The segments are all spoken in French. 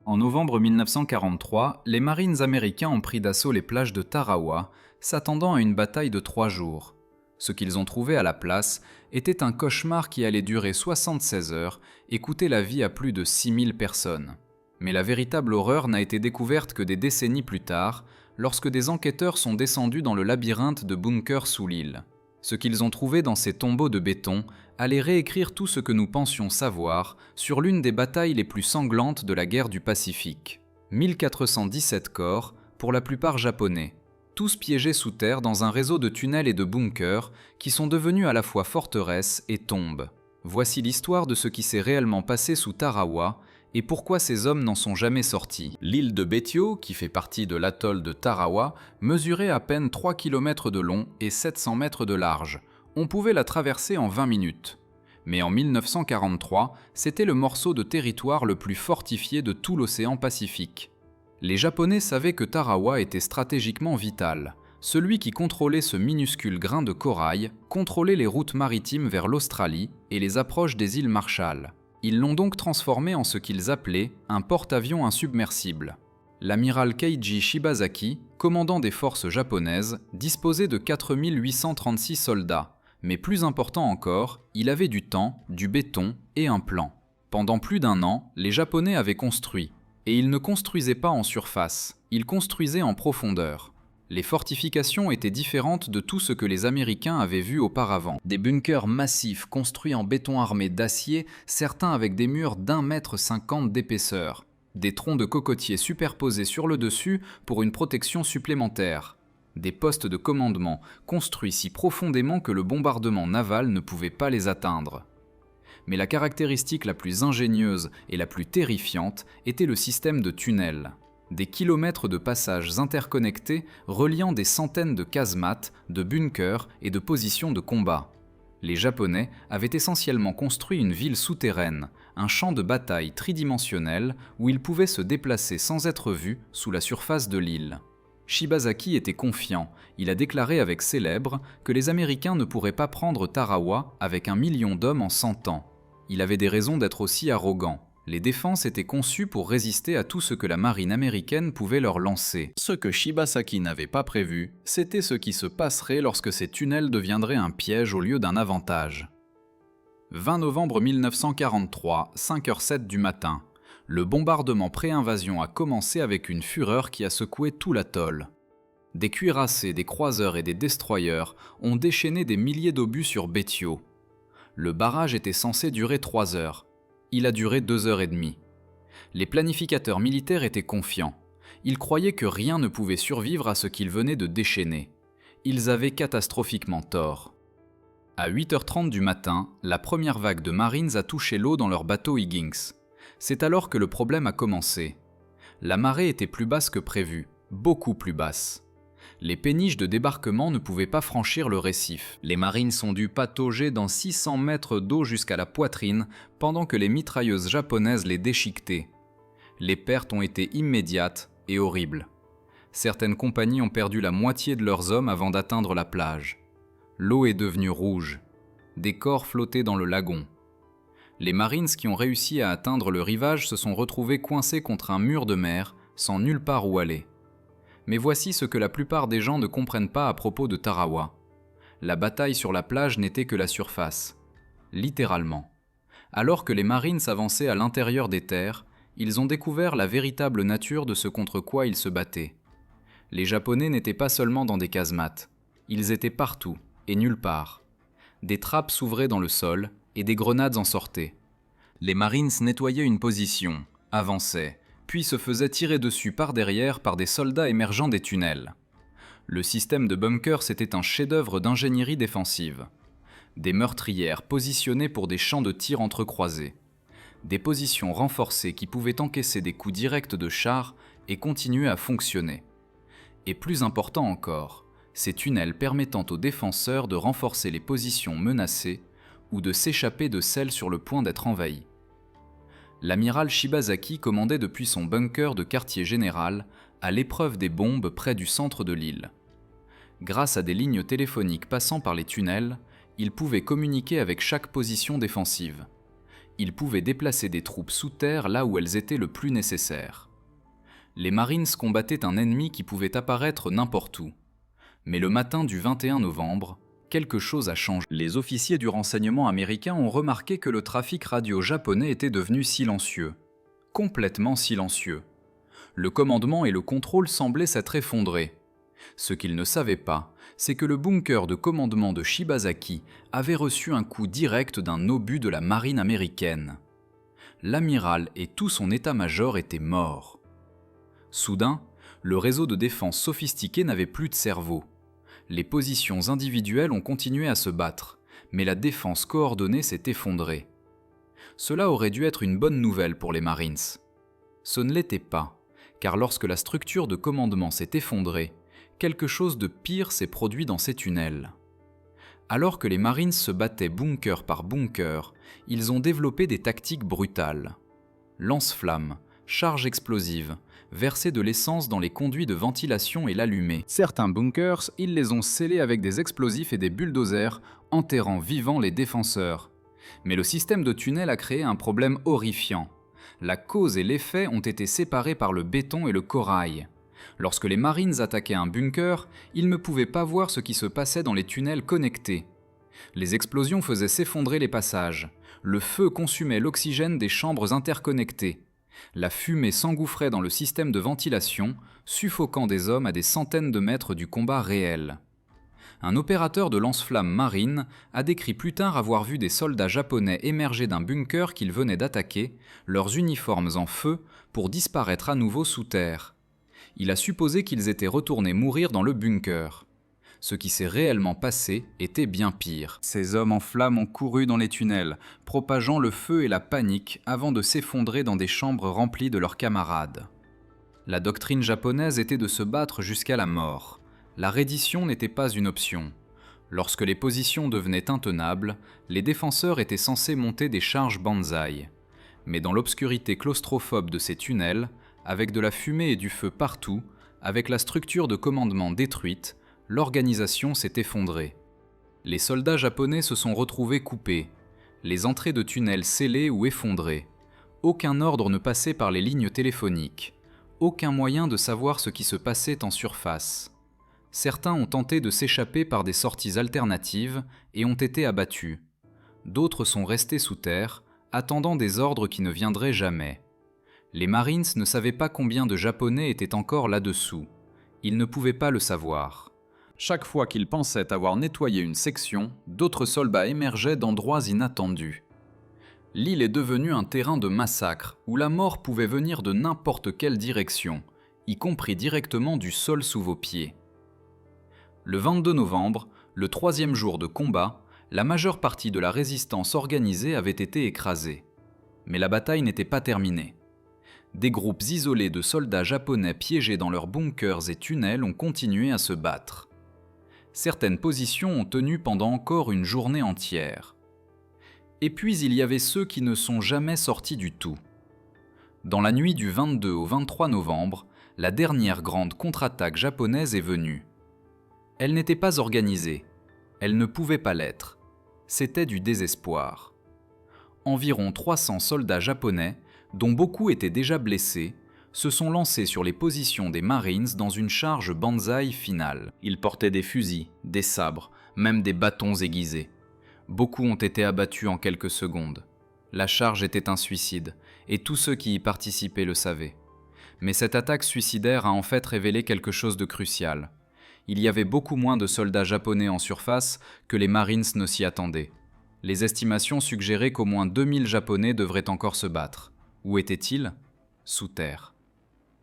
En novembre 1943, les Marines américains ont pris d'assaut les plages de Tarawa, s'attendant à une bataille de 3 jours. Ce qu'ils ont trouvé à la place était un cauchemar qui allait durer 76 heures et coûter la vie à plus de 6000 personnes. Mais la véritable horreur n'a été découverte que des décennies plus tard, lorsque des enquêteurs sont descendus dans le labyrinthe de bunkers sous l'île. Ce qu'ils ont trouvé dans ces tombeaux de béton allait réécrire tout ce que nous pensions savoir sur l'une des batailles les plus sanglantes de la guerre du Pacifique. 1417 corps, pour la plupart japonais, tous piégés sous terre dans un réseau de tunnels et de bunkers qui sont devenus à la fois forteresses et tombes. Voici l'histoire de ce qui s'est réellement passé sous Tarawa et pourquoi ces hommes n'en sont jamais sortis. L'île de Betio, qui fait partie de l'atoll de Tarawa, mesurait à peine 3 km de long et 700 mètres de large. On pouvait la traverser en 20 minutes. Mais en 1943, c'était le morceau de territoire le plus fortifié de tout l'océan Pacifique. Les Japonais savaient que Tarawa était stratégiquement vital. Celui qui contrôlait ce minuscule grain de corail contrôlait les routes maritimes vers l'Australie et les approches des îles Marshall. Ils l'ont donc transformé en ce qu'ils appelaient un porte-avions insubmersible. L'amiral Keiji Shibazaki, commandant des forces japonaises, disposait de 4836 soldats. Mais plus important encore, il avait du temps, du béton et un plan. Pendant plus d'1 an, les Japonais avaient construit. Et ils ne construisaient pas en surface, ils construisaient en profondeur. Les fortifications étaient différentes de tout ce que les Américains avaient vu auparavant. Des bunkers massifs construits en béton armé d'acier, certains avec des murs d'1,50 m d'épaisseur. Des troncs de cocotiers superposés sur le dessus pour une protection supplémentaire. Des postes de commandement construits si profondément que le bombardement naval ne pouvait pas les atteindre. Mais la caractéristique la plus ingénieuse et la plus terrifiante était le système de tunnels. Des kilomètres de passages interconnectés reliant des centaines de casemates, de bunkers et de positions de combat. Les Japonais avaient essentiellement construit une ville souterraine, un champ de bataille tridimensionnel où ils pouvaient se déplacer sans être vus sous la surface de l'île. Shibazaki était confiant, il a déclaré avec Célèbre que les Américains ne pourraient pas prendre Tarawa avec 1 million d'hommes en 100 ans. Il avait des raisons d'être aussi arrogant. Les défenses étaient conçues pour résister à tout ce que la marine américaine pouvait leur lancer. Ce que Shibazaki n'avait pas prévu, c'était ce qui se passerait lorsque ces tunnels deviendraient un piège au lieu d'un avantage. 20 novembre 1943, 5h07 du matin. Le bombardement pré-invasion a commencé avec une fureur qui a secoué tout l'atoll. Des cuirassés, des croiseurs et des destroyers ont déchaîné des milliers d'obus sur Betio. Le barrage était censé durer 3 heures. Il a duré 2h30. Les planificateurs militaires étaient confiants. Ils croyaient que rien ne pouvait survivre à ce qu'ils venaient de déchaîner. Ils avaient catastrophiquement tort. À 8h30 du matin, la première vague de Marines a touché l'eau dans leur bateau Higgins. C'est alors que le problème a commencé. La marée était plus basse que prévu, beaucoup plus basse. Les péniches de débarquement ne pouvaient pas franchir le récif. Les Marines ont dû patauger dans 600 mètres d'eau jusqu'à la poitrine pendant que les mitrailleuses japonaises les déchiquetaient. Les pertes ont été immédiates et horribles. Certaines compagnies ont perdu la moitié de leurs hommes avant d'atteindre la plage. L'eau est devenue rouge. Des corps flottaient dans le lagon. Les Marines qui ont réussi à atteindre le rivage se sont retrouvés coincés contre un mur de mer, sans nulle part où aller. Mais voici ce que la plupart des gens ne comprennent pas à propos de Tarawa. La bataille sur la plage n'était que la surface. Littéralement. Alors que les Marines s'avançaient à l'intérieur des terres, ils ont découvert la véritable nature de ce contre quoi ils se battaient. Les Japonais n'étaient pas seulement dans des casemates. Ils étaient partout et nulle part. Des trappes s'ouvraient dans le sol et des grenades en sortaient. Les Marines nettoyaient une position, avançaient, puis se faisaient tirer dessus par derrière par des soldats émergeant des tunnels. Le système de bunkers était un chef-d'œuvre d'ingénierie défensive. Des meurtrières positionnées pour des champs de tir entrecroisés. Des positions renforcées qui pouvaient encaisser des coups directs de chars et continuer à fonctionner. Et plus important encore, ces tunnels permettant aux défenseurs de renforcer les positions menacées ou de s'échapper de celles sur le point d'être envahies. L'amiral Shibazaki commandait depuis son bunker de quartier général à l'épreuve des bombes près du centre de l'île. Grâce à des lignes téléphoniques passant par les tunnels, il pouvait communiquer avec chaque position défensive. Ils pouvaient déplacer des troupes sous terre là où elles étaient le plus nécessaires. Les Marines combattaient un ennemi qui pouvait apparaître n'importe où. Mais le matin du 21 novembre, quelque chose a changé. Les officiers du renseignement américain ont remarqué que le trafic radio japonais était devenu silencieux. Complètement silencieux. Le commandement et le contrôle semblaient s'être effondrés. Ce qu'ils ne savaient pas, c'est que le bunker de commandement de Shibazaki avait reçu un coup direct d'un obus de la marine américaine. L'amiral et tout son état-major étaient morts. Soudain, le réseau de défense sophistiqué n'avait plus de cerveau. Les positions individuelles ont continué à se battre, mais la défense coordonnée s'est effondrée. Cela aurait dû être une bonne nouvelle pour les Marines. Ce ne l'était pas, car lorsque la structure de commandement s'est effondrée, quelque chose de pire s'est produit dans ces tunnels. Alors que les Marines se battaient bunker par bunker, ils ont développé des tactiques brutales. Lance-flammes, charges explosives, verser de l'essence dans les conduits de ventilation et l'allumer. Certains bunkers, ils les ont scellés avec des explosifs et des bulldozers, enterrant vivants les défenseurs. Mais le système de tunnel a créé un problème horrifiant. La cause et l'effet ont été séparés par le béton et le corail. Lorsque les Marines attaquaient un bunker, ils ne pouvaient pas voir ce qui se passait dans les tunnels connectés. Les explosions faisaient s'effondrer les passages. Le feu consumait l'oxygène des chambres interconnectées. La fumée s'engouffrait dans le système de ventilation, suffoquant des hommes à des centaines de mètres du combat réel. Un opérateur de lance-flammes marine a décrit plus tard avoir vu des soldats japonais émerger d'un bunker qu'ils venaient d'attaquer, leurs uniformes en feu, pour disparaître à nouveau sous terre. Il a supposé qu'ils étaient retournés mourir dans le bunker. Ce qui s'est réellement passé était bien pire. Ces hommes en flammes ont couru dans les tunnels, propageant le feu et la panique avant de s'effondrer dans des chambres remplies de leurs camarades. La doctrine japonaise était de se battre jusqu'à la mort. La reddition n'était pas une option. Lorsque les positions devenaient intenables, les défenseurs étaient censés monter des charges banzai. Mais dans l'obscurité claustrophobe de ces tunnels, avec de la fumée et du feu partout, avec la structure de commandement détruite, l'organisation s'est effondrée. Les soldats japonais se sont retrouvés coupés, les entrées de tunnels scellées ou effondrées. Aucun ordre ne passait par les lignes téléphoniques, aucun moyen de savoir ce qui se passait en surface. Certains ont tenté de s'échapper par des sorties alternatives et ont été abattus. D'autres sont restés sous terre, attendant des ordres qui ne viendraient jamais. Les Marines ne savaient pas combien de Japonais étaient encore là-dessous. Ils ne pouvaient pas le savoir. Chaque fois qu'ils pensaient avoir nettoyé une section, d'autres soldats émergeaient d'endroits inattendus. L'île est devenue un terrain de massacre où la mort pouvait venir de n'importe quelle direction, y compris directement du sol sous vos pieds. Le 22 novembre, le 3e jour de combat, la majeure partie de la résistance organisée avait été écrasée. Mais la bataille n'était pas terminée. Des groupes isolés de soldats japonais piégés dans leurs bunkers et tunnels ont continué à se battre. Certaines positions ont tenu pendant encore une journée entière. Et puis il y avait ceux qui ne sont jamais sortis du tout. Dans la nuit du 22 au 23 novembre, la dernière grande contre-attaque japonaise est venue. Elle n'était pas organisée, elle ne pouvait pas l'être. C'était du désespoir. Environ 300 soldats japonais, dont beaucoup étaient déjà blessés, se sont lancés sur les positions des Marines dans une charge banzai finale. Ils portaient des fusils, des sabres, même des bâtons aiguisés. Beaucoup ont été abattus en quelques secondes. La charge était un suicide, et tous ceux qui y participaient le savaient. Mais cette attaque suicidaire a en fait révélé quelque chose de crucial. Il y avait beaucoup moins de soldats japonais en surface que les Marines ne s'y attendaient. Les estimations suggéraient qu'au moins 2000 Japonais devraient encore se battre. Où étaient-ils ? Sous terre.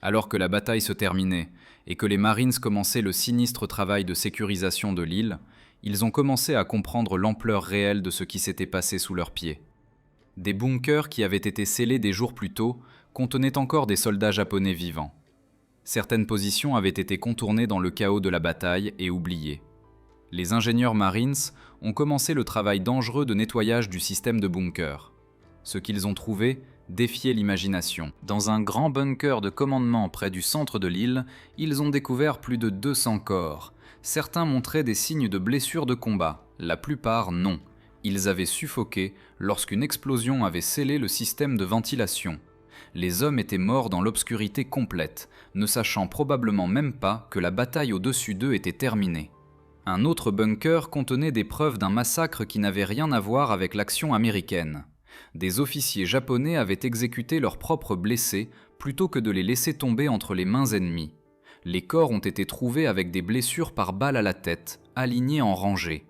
Alors que la bataille se terminait et que les Marines commençaient le sinistre travail de sécurisation de l'île, ils ont commencé à comprendre l'ampleur réelle de ce qui s'était passé sous leurs pieds. Des bunkers qui avaient été scellés des jours plus tôt contenaient encore des soldats japonais vivants. Certaines positions avaient été contournées dans le chaos de la bataille et oubliées. Les ingénieurs Marines ont commencé le travail dangereux de nettoyage du système de bunkers. Ce qu'ils ont trouvé défiait l'imagination. Dans un grand bunker de commandement près du centre de l'île, ils ont découvert plus de 200 corps. Certains montraient des signes de blessures de combat, la plupart non. Ils avaient suffoqué lorsqu'une explosion avait scellé le système de ventilation. Les hommes étaient morts dans l'obscurité complète, ne sachant probablement même pas que la bataille au-dessus d'eux était terminée. Un autre bunker contenait des preuves d'un massacre qui n'avait rien à voir avec l'action américaine. Des officiers japonais avaient exécuté leurs propres blessés plutôt que de les laisser tomber entre les mains ennemies. Les corps ont été trouvés avec des blessures par balle à la tête, alignés en rangées.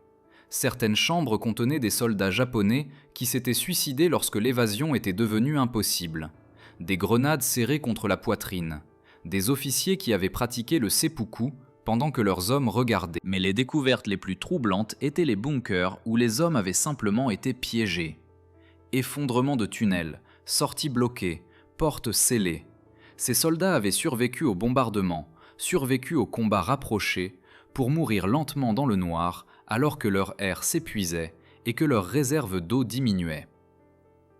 Certaines chambres contenaient des soldats japonais qui s'étaient suicidés lorsque l'évasion était devenue impossible. Des grenades serrées contre la poitrine. Des officiers qui avaient pratiqué le seppuku pendant que leurs hommes regardaient. Mais les découvertes les plus troublantes étaient les bunkers où les hommes avaient simplement été piégés. Effondrement de tunnels, sorties bloquées, portes scellées. Ces soldats avaient survécu au bombardement, survécu aux combats rapprochés, pour mourir lentement dans le noir alors que leur air s'épuisait et que leur réserve d'eau diminuait.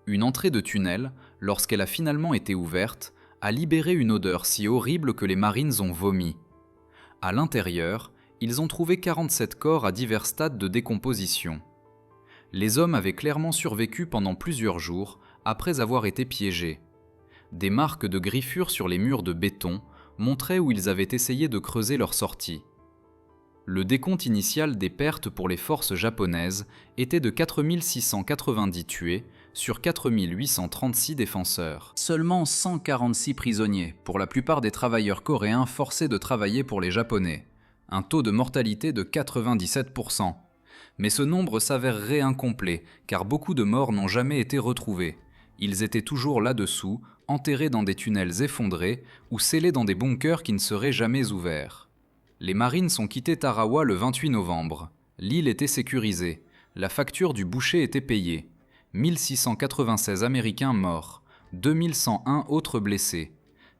Une entrée de tunnel, lorsqu'elle a finalement été ouverte, a libéré une odeur si horrible que les Marines ont vomi. À l'intérieur, ils ont trouvé 47 corps à divers stades de décomposition. Les hommes avaient clairement survécu pendant plusieurs jours après avoir été piégés. Des marques de griffures sur les murs de béton montraient où ils avaient essayé de creuser leur sortie. Le décompte initial des pertes pour les forces japonaises était de 4690 tués sur 4836 défenseurs. Seulement 146 prisonniers, pour la plupart des travailleurs coréens forcés de travailler pour les Japonais. Un taux de mortalité de 97%. Mais ce nombre s'avérerait incomplet, car beaucoup de morts n'ont jamais été retrouvés. Ils étaient toujours là-dessous, enterrés dans des tunnels effondrés ou scellés dans des bunkers qui ne seraient jamais ouverts. Les Marines ont quitté Tarawa le 28 novembre. L'île était sécurisée. La facture du boucher était payée. 1696 Américains morts, 2101 autres blessés.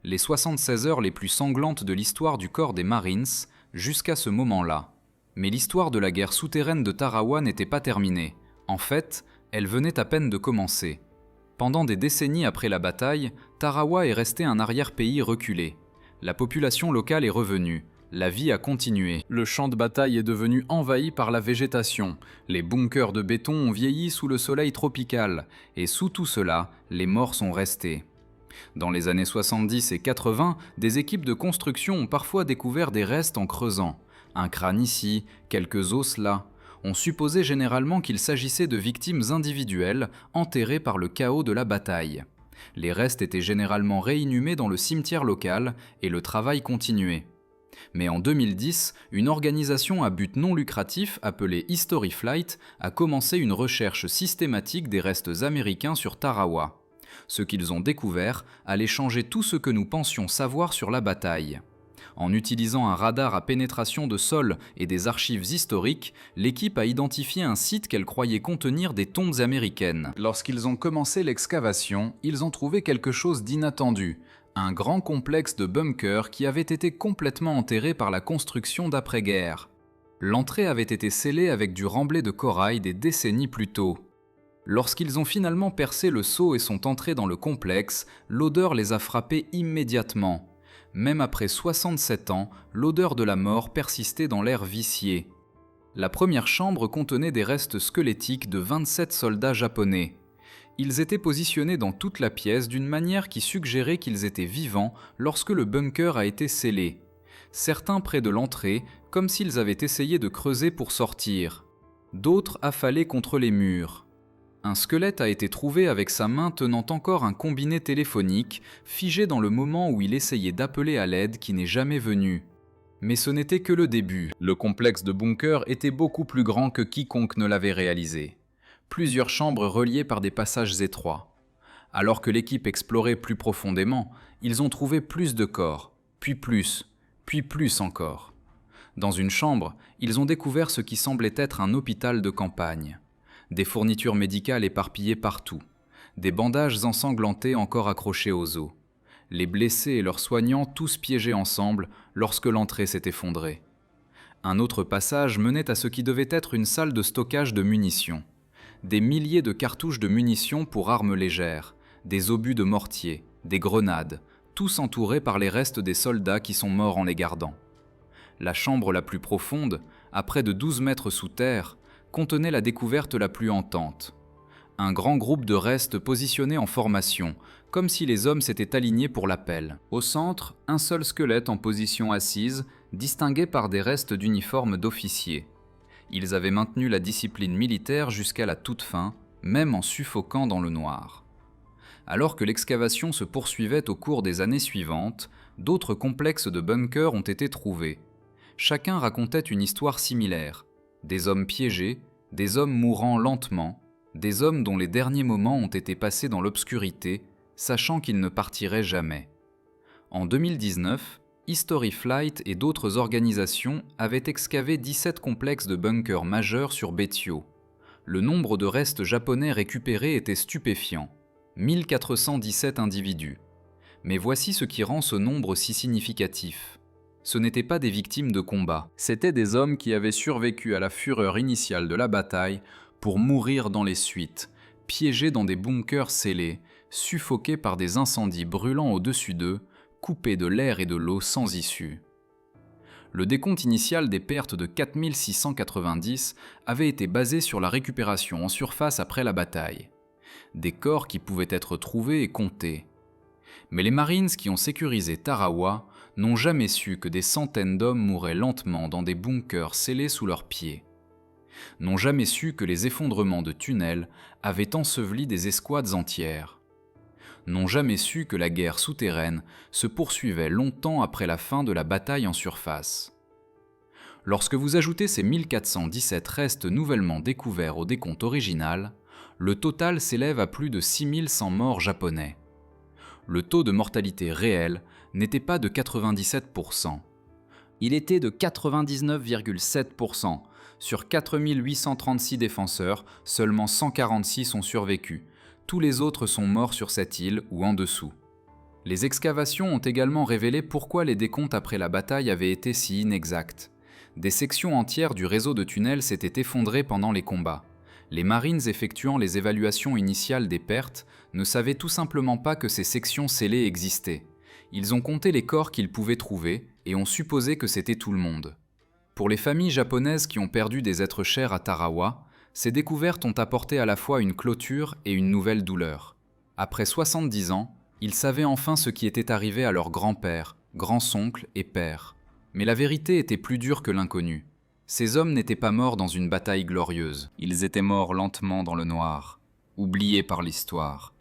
Les 76 heures les plus sanglantes de l'histoire du corps des Marines jusqu'à ce moment-là. Mais l'histoire de la guerre souterraine de Tarawa n'était pas terminée. En fait, elle venait à peine de commencer. Pendant des décennies après la bataille, Tarawa est resté un arrière-pays reculé. La population locale est revenue. La vie a continué. Le champ de bataille est devenu envahi par la végétation. Les bunkers de béton ont vieilli sous le soleil tropical. Et sous tout cela, les morts sont restés. Dans les années 70 et 80, des équipes de construction ont parfois découvert des restes en creusant. Un crâne ici, quelques os là. On supposait généralement qu'il s'agissait de victimes individuelles enterrées par le chaos de la bataille. Les restes étaient généralement réinhumés dans le cimetière local et le travail continuait. Mais en 2010, une organisation à but non lucratif appelée History Flight a commencé une recherche systématique des restes américains sur Tarawa. Ce qu'ils ont découvert allait changer tout ce que nous pensions savoir sur la bataille. En utilisant un radar à pénétration de sol et des archives historiques, l'équipe a identifié un site qu'elle croyait contenir des tombes américaines. Lorsqu'ils ont commencé l'excavation, ils ont trouvé quelque chose d'inattendu. Un grand complexe de bunkers qui avait été complètement enterré par la construction d'après-guerre. L'entrée avait été scellée avec du remblai de corail des décennies plus tôt. Lorsqu'ils ont finalement percé le seau et sont entrés dans le complexe, l'odeur les a frappés immédiatement. Même après 67 ans, l'odeur de la mort persistait dans l'air vicié. La première chambre contenait des restes squelettiques de 27 soldats japonais. Ils étaient positionnés dans toute la pièce d'une manière qui suggérait qu'ils étaient vivants lorsque le bunker a été scellé. Certains près de l'entrée, comme s'ils avaient essayé de creuser pour sortir. D'autres affalés contre les murs. Un squelette a été trouvé avec sa main tenant encore un combiné téléphonique, figé dans le moment où il essayait d'appeler à l'aide qui n'est jamais venue. Mais ce n'était que le début. Le complexe de bunker était beaucoup plus grand que quiconque ne l'avait réalisé. Plusieurs chambres reliées par des passages étroits. Alors que l'équipe explorait plus profondément, ils ont trouvé plus de corps, puis plus encore. Dans une chambre, ils ont découvert ce qui semblait être un hôpital de campagne. Des fournitures médicales éparpillées partout, des bandages ensanglantés encore accrochés aux os. Les blessés et leurs soignants tous piégés ensemble lorsque l'entrée s'est effondrée. Un autre passage menait à ce qui devait être une salle de stockage de munitions. Des milliers de cartouches de munitions pour armes légères, des obus de mortier, des grenades, tous entourés par les restes des soldats qui sont morts en les gardant. La chambre la plus profonde, à près de 12 mètres sous terre, contenait la découverte la plus hantante. Un grand groupe de restes positionnés en formation, comme si les hommes s'étaient alignés pour l'appel. Au centre, un seul squelette en position assise, distingué par des restes d'uniformes d'officiers. Ils avaient maintenu la discipline militaire jusqu'à la toute fin, même en suffoquant dans le noir. Alors que l'excavation se poursuivait au cours des années suivantes, d'autres complexes de bunkers ont été trouvés. Chacun racontait une histoire similaire. Des hommes piégés, des hommes mourant lentement, des hommes dont les derniers moments ont été passés dans l'obscurité, sachant qu'ils ne partiraient jamais. En 2019, History Flight et d'autres organisations avaient excavé 17 complexes de bunkers majeurs sur Betio. Le nombre de restes japonais récupérés était stupéfiant, 1417 individus. Mais voici ce qui rend ce nombre si significatif. Ce n'étaient pas des victimes de combat, c'étaient des hommes qui avaient survécu à la fureur initiale de la bataille pour mourir dans les suites, piégés dans des bunkers scellés, suffoqués par des incendies brûlant au-dessus d'eux, coupés de l'air et de l'eau sans issue. Le décompte initial des pertes de 4690 avait été basé sur la récupération en surface après la bataille. Des corps qui pouvaient être trouvés et comptés. Mais les Marines qui ont sécurisé Tarawa n'ont jamais su que des centaines d'hommes mouraient lentement dans des bunkers scellés sous leurs pieds. N'ont jamais su que les effondrements de tunnels avaient enseveli des escouades entières. N'ont jamais su que la guerre souterraine se poursuivait longtemps après la fin de la bataille en surface. Lorsque vous ajoutez ces 1417 restes nouvellement découverts au décompte original, le total s'élève à plus de 6100 morts japonais. Le taux de mortalité réel n'était pas de 97%. Il était de 99,7%. Sur 4836 défenseurs, seulement 146 ont survécu. Tous les autres sont morts sur cette île ou en dessous. Les excavations ont également révélé pourquoi les décomptes après la bataille avaient été si inexacts. Des sections entières du réseau de tunnels s'étaient effondrées pendant les combats. Les Marines effectuant les évaluations initiales des pertes ne savaient tout simplement pas que ces sections scellées existaient. Ils ont compté les corps qu'ils pouvaient trouver et ont supposé que c'était tout le monde. Pour les familles japonaises qui ont perdu des êtres chers à Tarawa, ces découvertes ont apporté à la fois une clôture et une nouvelle douleur. Après 70 ans, ils savaient enfin ce qui était arrivé à leur grand-père, grand-oncle et père. Mais la vérité était plus dure que l'inconnu. Ces hommes n'étaient pas morts dans une bataille glorieuse. Ils étaient morts lentement dans le noir, oubliés par l'histoire,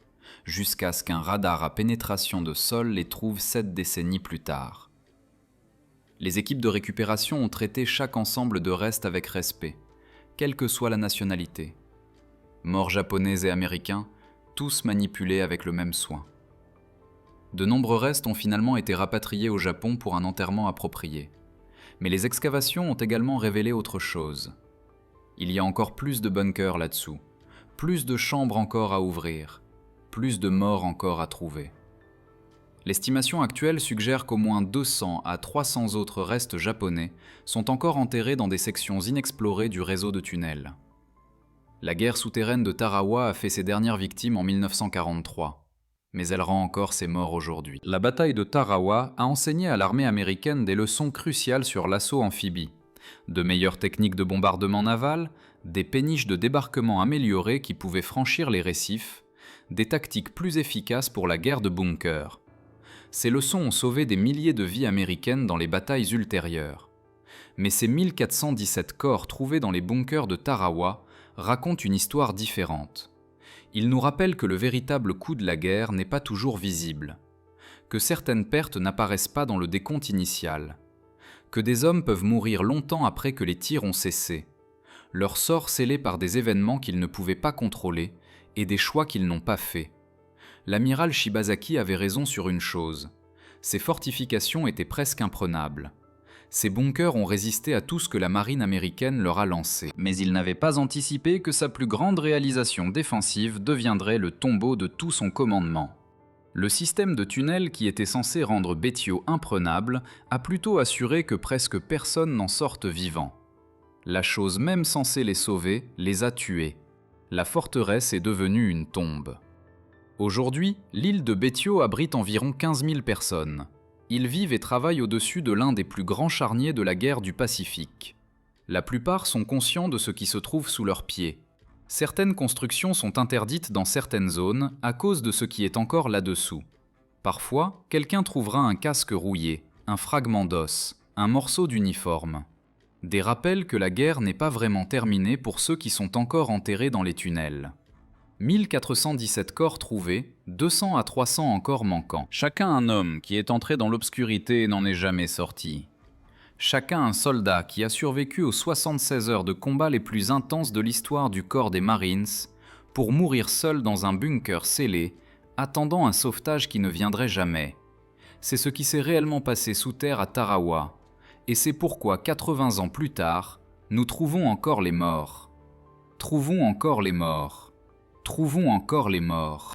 jusqu'à ce qu'un radar à pénétration de sol les trouve 7 décennies plus tard. Les équipes de récupération ont traité chaque ensemble de restes avec respect, quelle que soit la nationalité. Morts japonais et américains, tous manipulés avec le même soin. De nombreux restes ont finalement été rapatriés au Japon pour un enterrement approprié. Mais les excavations ont également révélé autre chose. Il y a encore plus de bunkers là-dessous, plus de chambres encore à ouvrir, plus de morts encore à trouver. L'estimation actuelle suggère qu'au moins 200 à 300 autres restes japonais sont encore enterrés dans des sections inexplorées du réseau de tunnels. La guerre souterraine de Tarawa a fait ses dernières victimes en 1943, mais elle rend encore ses morts aujourd'hui. La bataille de Tarawa a enseigné à l'armée américaine des leçons cruciales sur l'assaut amphibie, de meilleures techniques de bombardement naval, des péniches de débarquement améliorées qui pouvaient franchir les récifs, des tactiques plus efficaces pour la guerre de bunker. Ces leçons ont sauvé des milliers de vies américaines dans les batailles ultérieures. Mais ces 1417 corps trouvés dans les bunkers de Tarawa racontent une histoire différente. Ils nous rappellent que le véritable coût de la guerre n'est pas toujours visible, que certaines pertes n'apparaissent pas dans le décompte initial, que des hommes peuvent mourir longtemps après que les tirs ont cessé, leur sort scellé par des événements qu'ils ne pouvaient pas contrôler et des choix qu'ils n'ont pas faits. L'amiral Shibazaki avait raison sur une chose. Ces fortifications étaient presque imprenables. Ces bunkers ont résisté à tout ce que la marine américaine leur a lancé. Mais ils n'avaient pas anticipé que sa plus grande réalisation défensive deviendrait le tombeau de tout son commandement. Le système de tunnels qui était censé rendre Betio imprenable a plutôt assuré que presque personne n'en sorte vivant. La chose même censée les sauver les a tués. La forteresse est devenue une tombe. Aujourd'hui, l'île de Betio abrite environ 15 000 personnes. Ils vivent et travaillent au-dessus de l'un des plus grands charniers de la guerre du Pacifique. La plupart sont conscients de ce qui se trouve sous leurs pieds. Certaines constructions sont interdites dans certaines zones à cause de ce qui est encore là-dessous. Parfois, quelqu'un trouvera un casque rouillé, un fragment d'os, un morceau d'uniforme. Des rappels que la guerre n'est pas vraiment terminée pour ceux qui sont encore enterrés dans les tunnels. 1417 corps trouvés, 200 à 300 encore manquants. Chacun un homme qui est entré dans l'obscurité et n'en est jamais sorti. Chacun un soldat qui a survécu aux 76 heures de combat les plus intenses de l'histoire du corps des Marines, pour mourir seul dans un bunker scellé, attendant un sauvetage qui ne viendrait jamais. C'est ce qui s'est réellement passé sous terre à Tarawa, et c'est pourquoi 80 ans plus tard, nous trouvons encore les morts. Trouvons encore les morts. Trouvons encore les morts.